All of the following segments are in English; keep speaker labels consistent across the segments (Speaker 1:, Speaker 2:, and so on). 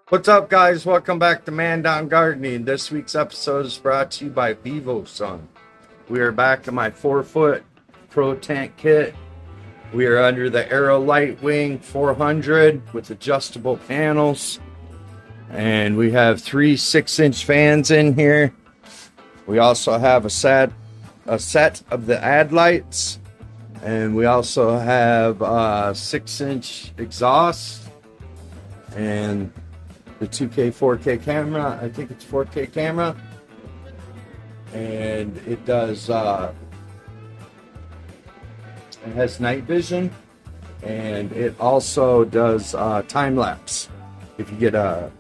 Speaker 1: What's up, guys? Welcome back to Mandown Gardening. This week's episode is brought to you by vivosun. We are back to my 4-foot Pro Tent kit. We are under the AEROLIGHTWINGS 400 with adjustable panels. And we have 3 6-inch fans in here. We also have a set of the ad lights. And we also have a 6-inch exhaust. And the 2K 4K camera. I think it's 4K camera, and it does it has night vision, and it also does time lapse if you get a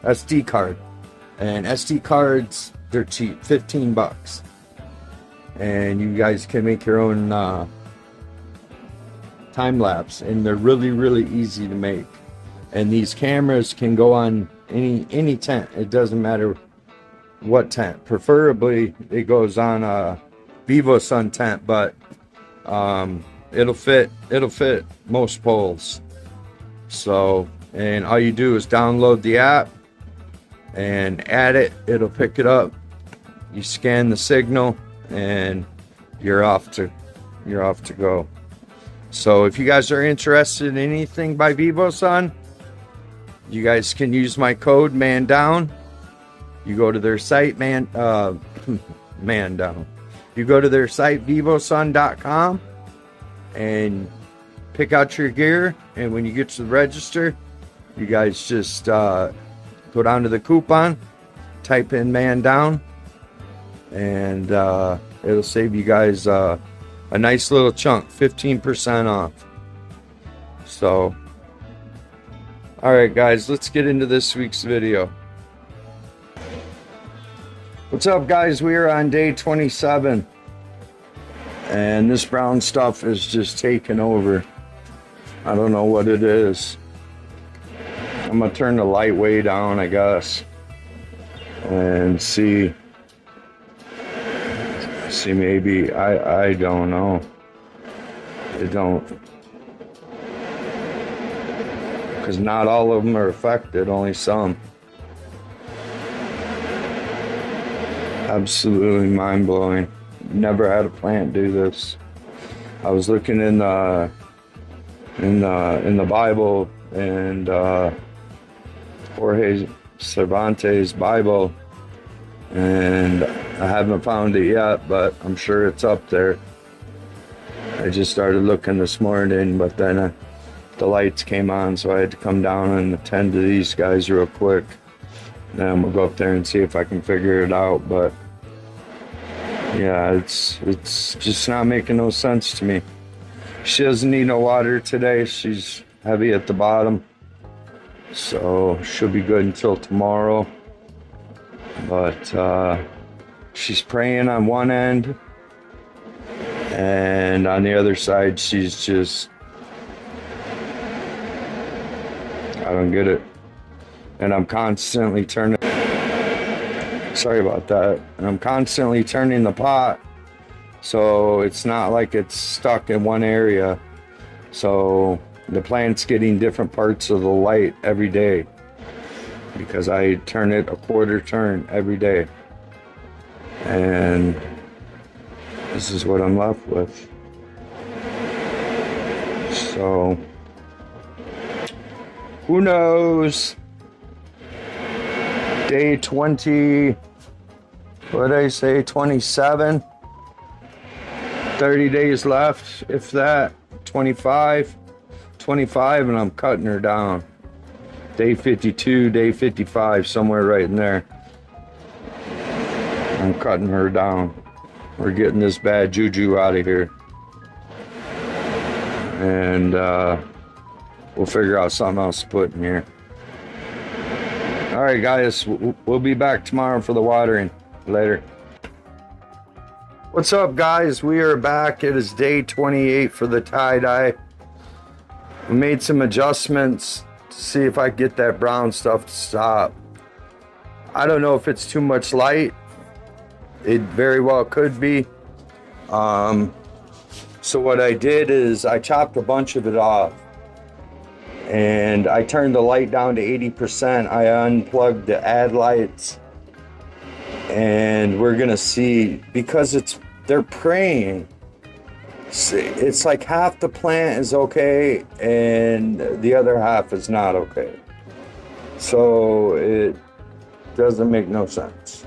Speaker 1: SD card. And SD cards, they're cheap, $15, and you guys can make your own time lapse, and they're really easy to make. And these cameras can go on any tent. It doesn't matter what tent. Preferably it goes on a vivosun tent, but it'll fit most poles. So, and all you do is download the app and add it. It'll pick it up. You scan the signal and you're off to go. So if you guys are interested in anything by vivosun, you guys can use my code Mandown. You go to their site Mandown. You go to their site vivosun.com and pick out your gear, and when you get to the register, you guys just go down to the coupon, type in Mandown, and it'll save you guys a nice little chunk, 15% off. So, alright guys, let's get into this week's video. What's up, guys? We are on day 27, and this brown stuff is just taking over. I don't know what it is. I'm gonna turn the light way down, I guess, and see maybe, I don't know. It don't, because not all of them are affected, only some. Absolutely mind-blowing. Never had a plant do this. I was looking in the Bible, and Jorge Cervantes' Bible, and I haven't found it yet, but I'm sure it's up there. I just started looking this morning, but then the lights came on, so I had to come down and attend to these guys real quick. Then we'll go up there and see if I can figure it out. But yeah, it's just not making no sense to me. She doesn't need no water today. She's heavy at the bottom, so she'll be good until tomorrow. But she's praying on one end, and on the other side she's just, I don't get it. And I'm constantly turning, sorry about that, and I'm constantly turning the pot, so it's not like it's stuck in one area. So the plant's getting different parts of the light every day, because I turn it a quarter turn every day. And this is what I'm left with. So, who knows? Day 20, what did I say, 27? 30 days left, if that. 25, and I'm cutting her down. Day 52, day 55, somewhere right in there. I'm cutting her down. We're getting this bad juju out of here. And we'll figure out something else to put in here. Alright guys, we'll be back tomorrow for the watering. Later. What's up, guys? We are back. It is day 28 for the tie-dye. We made some adjustments to see if I get that brown stuff to stop. I don't know if it's too much light. It very well could be. So what I did is I chopped a bunch of it off, and I turned the light down to 80%. I unplugged the ad lights, and we're gonna see, because they're praying. It's like half the plant is okay and the other half is not okay. So it doesn't make no sense.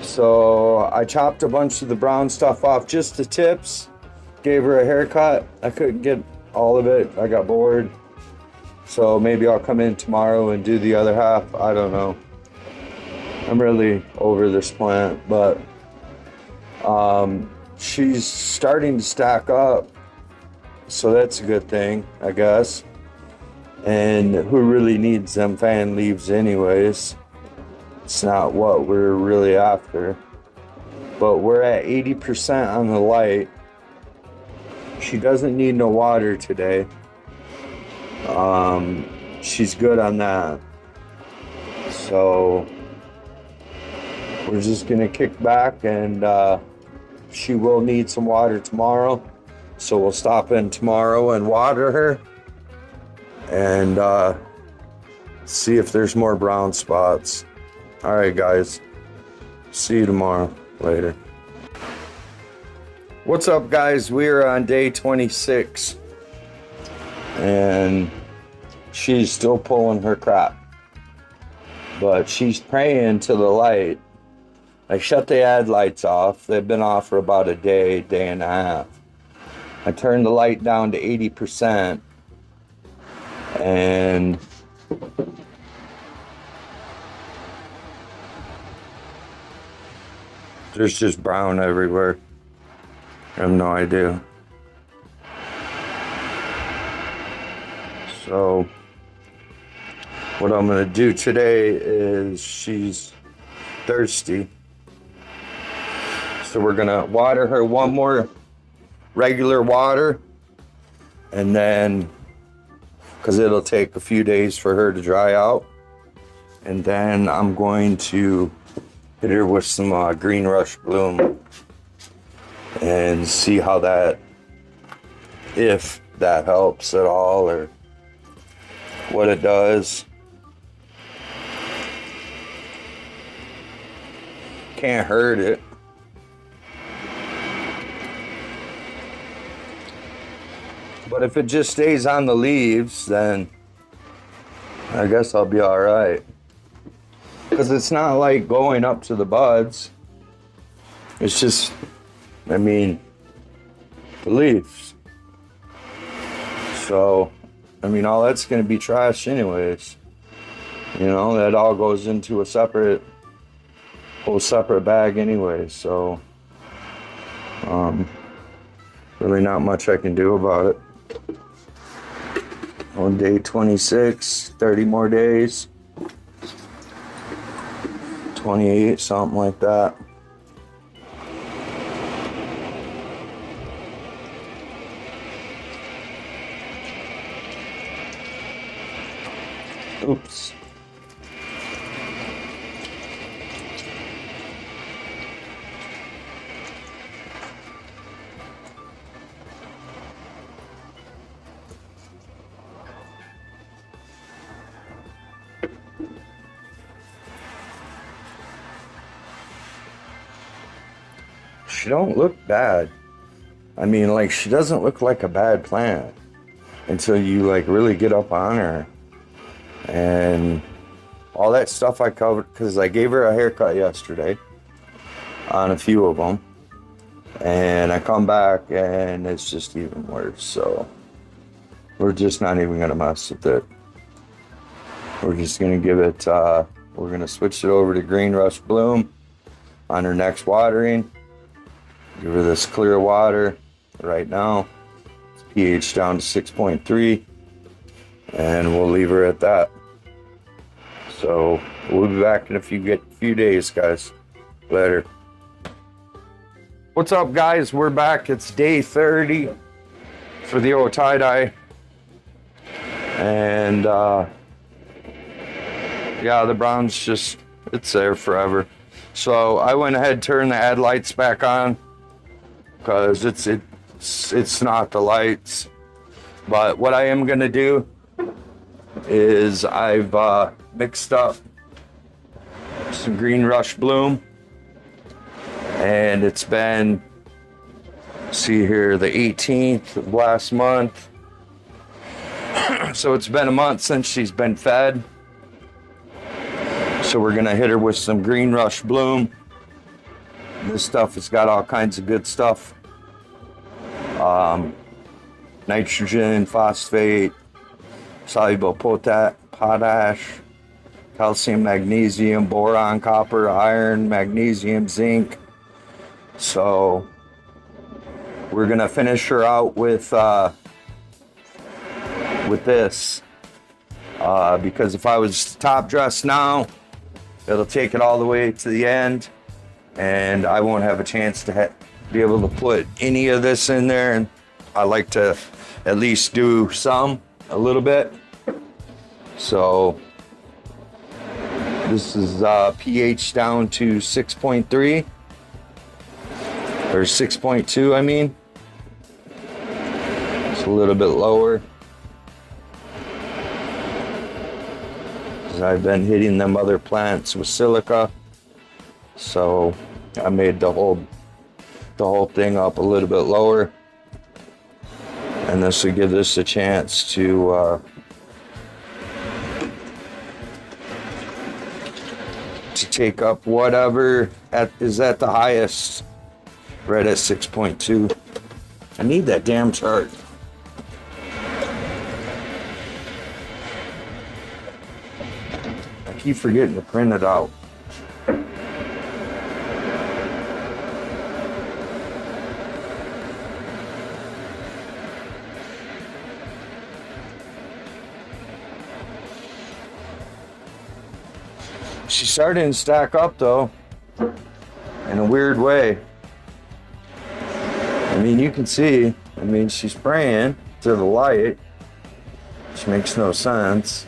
Speaker 1: So I chopped a bunch of the brown stuff off, just the tips, gave her a haircut. I couldn't get all of it, I got bored. So maybe I'll come in tomorrow and do the other half, I don't know. I'm really over this plant, but she's starting to stack up, so that's a good thing, I guess. And who really needs them fan leaves anyways? It's not what we're really after. But we're at 80% on the light. She doesn't need no water today. She's good on that. So we're just gonna kick back, and she will need some water tomorrow. So we'll stop in tomorrow and water her, and see if there's more brown spots. All right, guys. See you tomorrow. Later. What's up, guys? We are on day 26, and she's still pulling her crap, but she's praying to the light. I shut the ad lights off. They've been off for about a day and a half. I turned the light down to 80%, and there's just brown everywhere. I have no idea. So what I'm gonna do today is, she's thirsty, so we're gonna water her one more regular water, and then, because it'll take a few days for her to dry out, and then I'm going to hit her with some green rush bloom and see how that, if that helps at all or what it does. Can't hurt it. But if it just stays on the leaves, then I guess I'll be all right. Because it's not like going up to the buds. It's just, I mean, the leaves. So, I mean, all that's going to be trash anyways. You know, that all goes into a whole separate bag anyway. So, really not much I can do about it. On day 26, 30 more days. 28, something like that. Oops. She don't look bad. I mean, like, she doesn't look like a bad plant until you like really get up on her. And all that stuff I covered, because I gave her a haircut yesterday on a few of them, and I come back and it's just even worse. So we're just not even gonna mess with it. We're just gonna give it, we're gonna switch it over to Green Rush Bloom on her next watering. Give her this clear water right now. It's pH down to 6.3, and we'll leave her at that. So we'll be back in a few days, guys. Later. What's up, guys? We're back. It's day 30 for the old tie-dye, and yeah, the brown's just, it's there forever. So I went ahead and turned the ad lights back on, because it's not the lights. But what I am gonna do is I've mixed up some green rush bloom, and it's been, see here, the 18th of last month. So it's been a month since she's been fed. So we're gonna hit her with some green rush bloom. This stuff has got all kinds of good stuff. Nitrogen, phosphate, soluble potash, calcium, magnesium, boron, copper, iron, magnesium, zinc. So we're gonna finish her out with this, because if I was top dressed now, it'll take it all the way to the end, and I won't have a chance to be able to put any of this in there. And I like to at least do a little bit. So this is pH down to 6.3 or 6.2, I mean. It's a little bit lower, because I've been hitting them other plants with silica. So I made the whole thing up a little bit lower, and this will give this a chance to take up whatever is at the highest, right at 6.2. I need that damn chart. I keep forgetting to print it out. She's starting to stack up though, in a weird way. I mean, you can see, I mean, she's praying to the light, which makes no sense.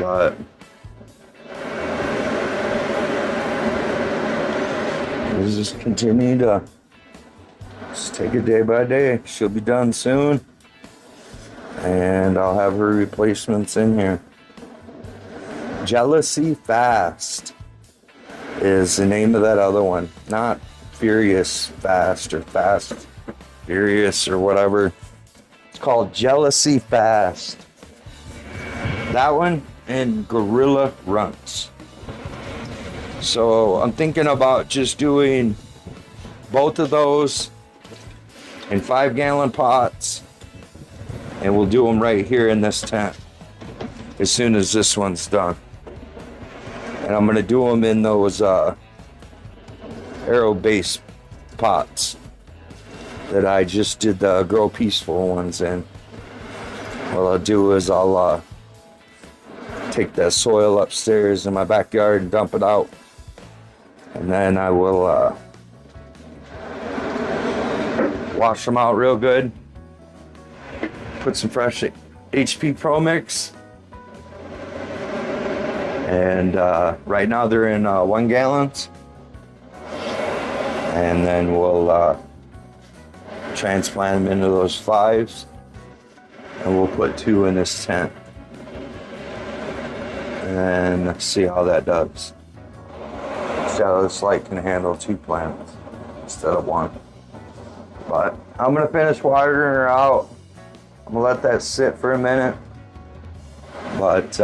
Speaker 1: But we'll just continue to just take it day by day. She'll be done soon, and I'll have her replacements in here. Jealousy Fast is the name of that other one, not Furious Fast or Fast Furious or whatever. It's called Jealousy Fast. That one and Gorilla Runts. So I'm thinking about just doing both of those in 5-gallon pots, and we'll do them right here in this tent as soon as this one's done. And I'm gonna do them in those aero base pots that I just did the Grow Peaceful ones in. What I'll do is I'll take that soil upstairs in my backyard and dump it out, and then I will wash them out real good, put some fresh HP Pro Mix, and right now they're in 1 gallons, and then we'll transplant them into those 5s, and we'll put 2 in this tent and see how that does. See how this light can handle 2 plants instead of 1. But I'm gonna finish watering her out. I'm gonna let that sit for a minute. But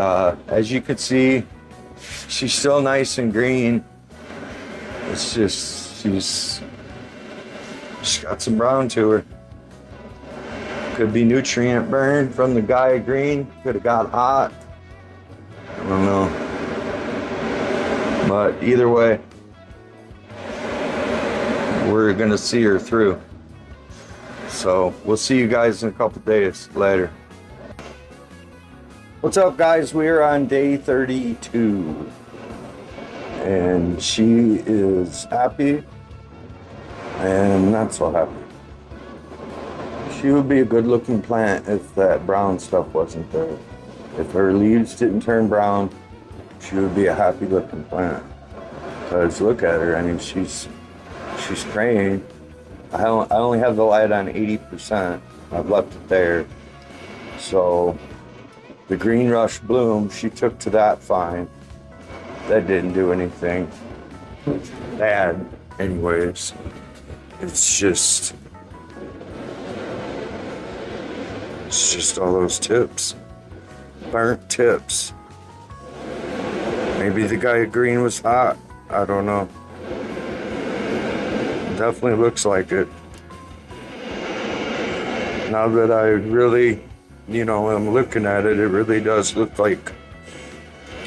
Speaker 1: as you can see, she's still nice and green. It's just she's got some brown to her. Could be nutrient burn from the Gaia green. Could have got hot. I don't know. But either way, we're gonna see her through. So we'll see you guys in a couple days later. What's up, guys? We're on day 32, and she is happy and not so happy. She would be a good looking plant if that brown stuff wasn't there. If her leaves didn't turn brown, she would be a happy looking plant. Because look at her, I mean, she's she's spraying. I only have the light on 80%. I've left it there. So the green rush bloom, she took to that fine. That didn't do anything bad. Anyways, it's just all those tips. Burnt tips. Maybe the guy green was hot. I don't know. Definitely looks like it. Now that I really, I'm looking at it, it really does look like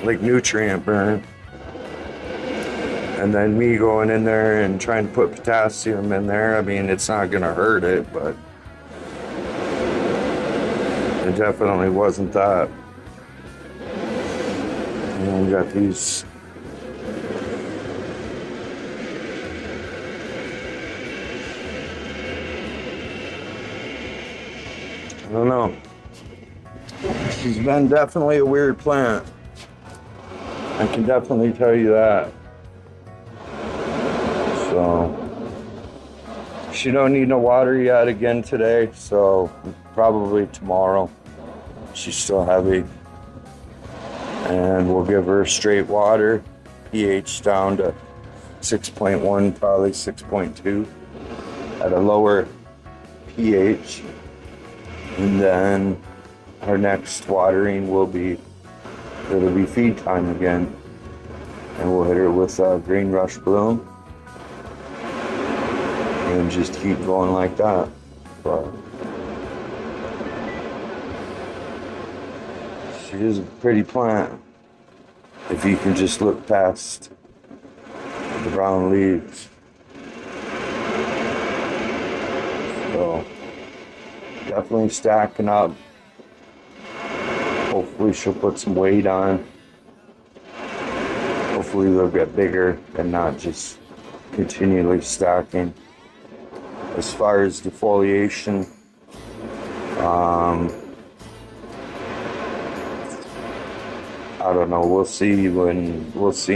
Speaker 1: nutrient burn. And then me going in there and trying to put potassium in there, I mean, it's not gonna hurt it, but it definitely wasn't that. And we got these I don't know. She's been definitely a weird plant. I can definitely tell you that. So she don't need no water yet again today, so probably tomorrow. She's still heavy. And we'll give her straight water, pH down to 6.1, probably 6.2 at a lower pH. And then our next watering it'll be feed time again. And we'll hit her with green rush bloom. And just keep going like that. But she is a pretty plant. If you can just look past the brown leaves. So definitely stacking up. Hopefully she'll put some weight on. Hopefully they'll get bigger and not just continually stacking. As far as defoliation, I don't know. We'll see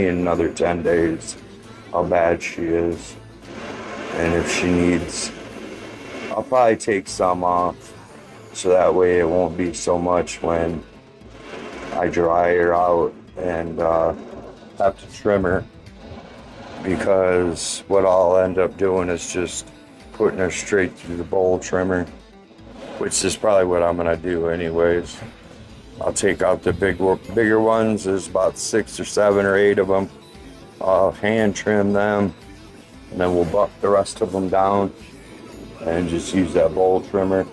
Speaker 1: in another 10 days how bad she is, and if she needs. I'll probably take some off, so that way it won't be so much when I dry her out and have to trim her. Because what I'll end up doing is just putting her straight through the bowl trimmer, which is probably what I'm gonna do anyways. I'll take out the bigger ones. There's about 6 or 7 or 8 of them. I'll hand trim them, and then we'll buck the rest of them down and just use that bowl trimmer.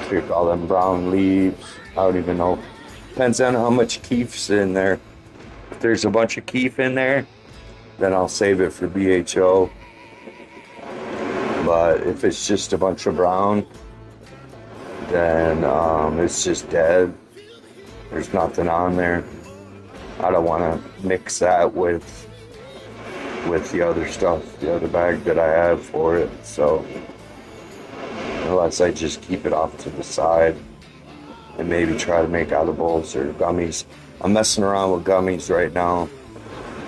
Speaker 1: Take all them brown leaves. I don't even know. Depends on how much keef's in there. If there's a bunch of keef in there, then I'll save it for BHO. But if it's just a bunch of brown, then it's just dead. There's nothing on there. I don't want to mix that with the other stuff, the other bag that I have for it. So unless I just keep it off to the side and maybe try to make edibles or gummies. I'm messing around with gummies right now.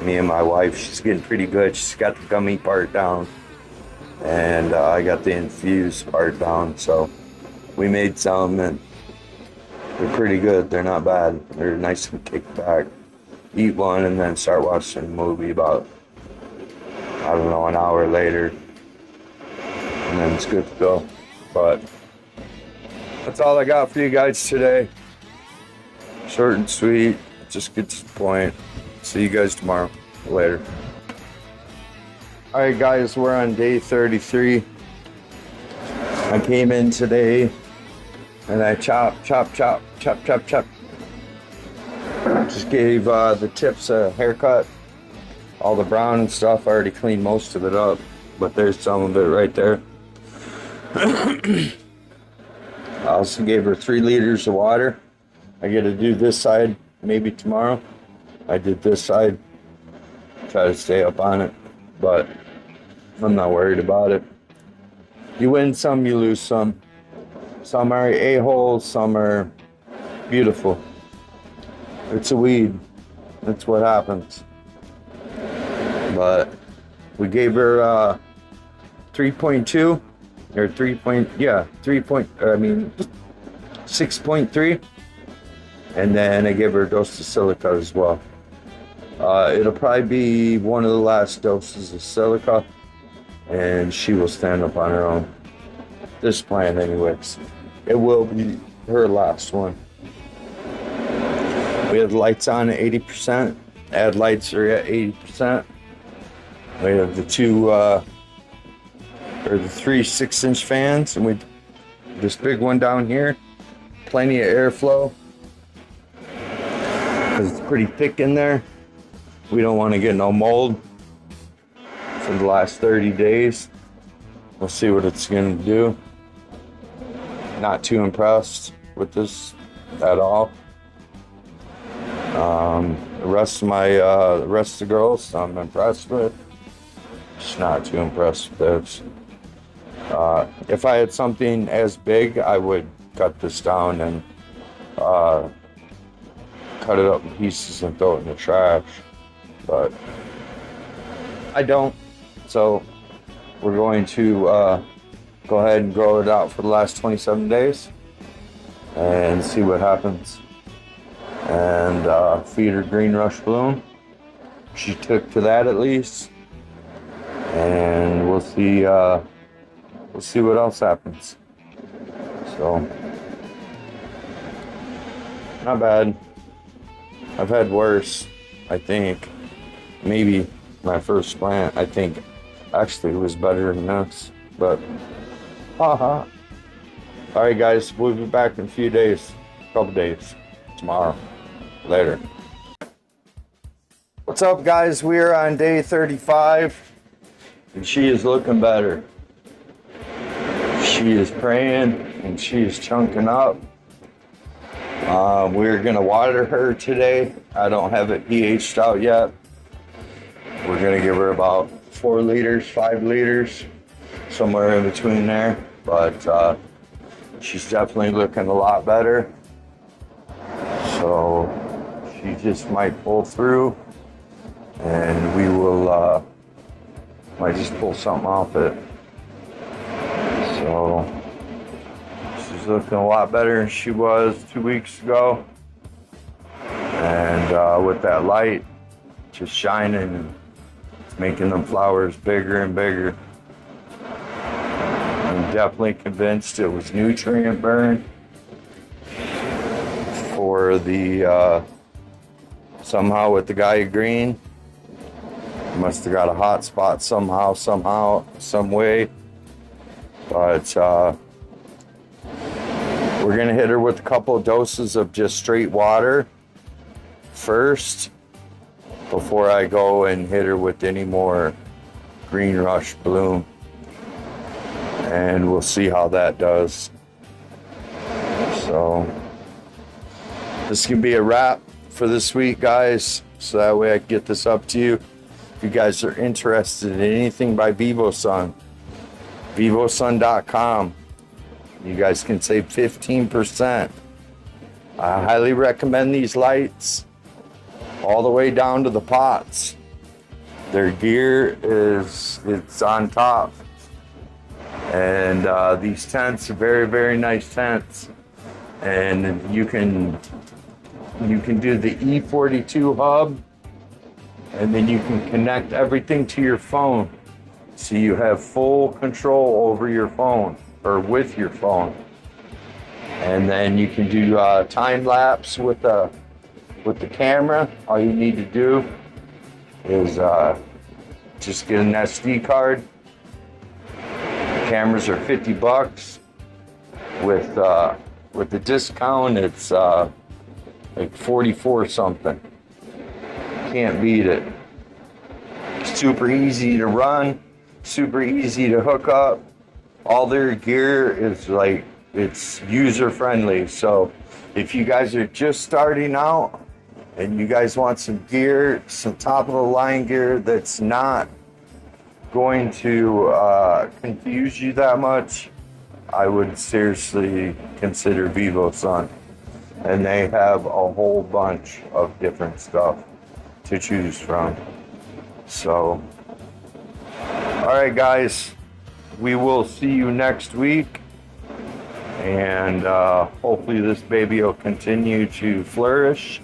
Speaker 1: Me and my wife, she's getting pretty good. She's got the gummy part down, and I got the infused part down. So we made some, and they're pretty good. They're not bad. They're nice and kicked back. Eat one and then start watching a movie about, I don't know, an hour later, and then it's good to go. But that's all I got for you guys today. Short and sweet. Just get to the point. See you guys tomorrow. Later. Alright guys, we're on day 33. I came in today and I chop. Just gave the tips a haircut. All the brown and stuff, I already cleaned most of it up, but there's some of it right there. I also gave her 3 liters of water. I get to do this side maybe tomorrow. I did this side. Try to stay up on it, but I'm not worried about it. You win some, you lose some. Some are a-holes, some are beautiful. It's a weed. That's what happens. But We gave her 3.2 or 6.3, and then I gave her a dose of silica as well. It'll probably be one of the last doses of silica, and she will stand up on her own. This plant anyways. It will be her last one. We have the lights on at 80%. Add lights are at 80%. We have the three 6-inch fans, and this big one down here. Plenty of airflow because it's pretty thick in there. We don't want to get no mold for the last 30 days. We'll see what it's going to do. Not too impressed with this at all. The rest of the girls I'm impressed with. Just not too impressed with this. If I had something as big, I would cut this down and cut it up in pieces and throw it in the trash. But I don't. So we're going to go ahead and grow it out for the last 27 days and see what happens. And feed her green rush bloom. She took to that at least, and we'll see what else happens. So not bad. I've had worse. I think maybe my first plant, I think actually was better than this, but haha. All right guys, we'll be back in a few days, couple days, tomorrow. Later. What's up guys? We are on day 35 and she is looking better. She is praying and she is chunking up. We're gonna water her today. I don't have it pH'd out yet. We're gonna give her about 4 liters, 5 liters, somewhere in between there. But she's definitely looking a lot better. So she just might pull through, and we will might just pull something off it. So she's looking a lot better than she was 2 weeks ago. And with that light just shining, it's making them flowers bigger and bigger. I'm definitely convinced it was nutrient burn for the somehow with the Gaia Green. Must have got a hot spot somehow, some way. But we're gonna hit her with a couple of doses of just straight water first before I go and hit her with any more green rush bloom. And we'll see how that does. So this can be a wrap for this week, guys, so that way I can get this up to you. If you guys are interested in anything by vivosun, vivosun.com, you guys can save 15%. I highly recommend these lights all the way down to the pots. Their gear it's on top, and these tents are very, very nice tents, and you can do the E42 hub, and then you can connect everything to your phone, so you have full control over your phone or with your phone. And then you can do time lapse with the camera. All you need to do is just get an SD card. Cameras are $50. With the discount, it's like 44 something. Can't beat it. Super easy to run, super easy to hook up. All their gear is like, it's user friendly. So if you guys are just starting out and you guys want some gear, some top of the line gear that's not going to confuse you that much, I would seriously consider vivosun. And they have a whole bunch of different stuff to choose from. So right, guys, we will see you next week, and hopefully this baby will continue to flourish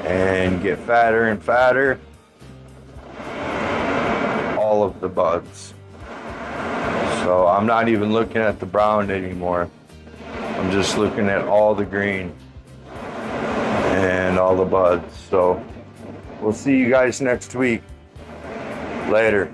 Speaker 1: and get fatter and fatter. All of the buds. So I'm not even looking at the brown anymore. I'm just looking at all the green and all the buds. So we'll see you guys next week. Later.